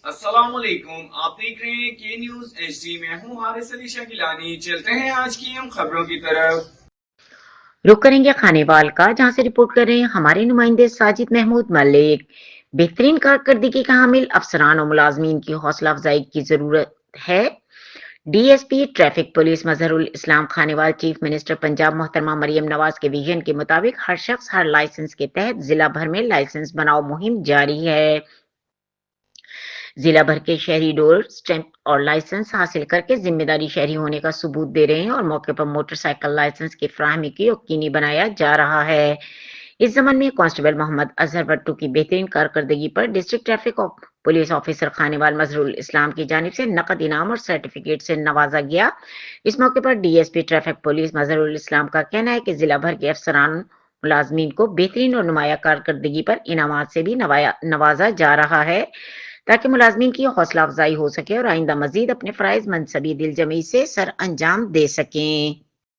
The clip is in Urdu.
السلام علیکم، آپ دیکھ رہے ہیں کے نیوز ایچ ڈی۔ میں ہوں حارث علی شکیلانی۔ چلتے ہیں آج کی ہم خبروں کی طرف۔ رخ کریں گے خانے وال کا، جہاں سے رپورٹ کر رہے ہیں ہمارے نمائندے ساجد محمود ملک۔ بہترین کارکردگی کا حامل افسران اور ملازمین کی حوصلہ افزائی کی ضرورت ہے۔ D S P traffic police Mazhar ul Islam Khanewal chief minister Punjab محترمہ مریم نواز کے ویژن کے مطابق ہر شخص ہر لائسنس کے تحت ضلع بھر میں لائسنس بناؤ مہم جاری ہے۔ ضلع بھر کے شہری ڈور سٹیمپ اور لائسنس حاصل کر کے ذمہ داری شہری ہونے کا ثبوت دے رہے ہیں اور موقع پر موٹر سائیکل لائسنس کی فراہمی کی یقینی بنایا جا رہا ہے۔ اس ضمن میں کانسٹیبل محمد اظہر بٹو کی بہترین کارکردگی پر district traffic police officer Khanewal Mazhar ul Islam کی جانب سے نقد انعام اور سرٹیفکیٹ سے نوازا گیا۔ اس موقع پر D S P traffic police Mazhar ul Islam کا کہنا ہے کہ ضلع بھر کے افسران ملازمین کو بہترین اور نمایاں کارکردگی پر انعامات سے بھی نوازا جا رہا ہے تاکہ ملازمین کی حوصلہ افزائی ہو سکے اور آئندہ مزید اپنے فرائض منصبی دل جمعی سے سر انجام دے سکیں۔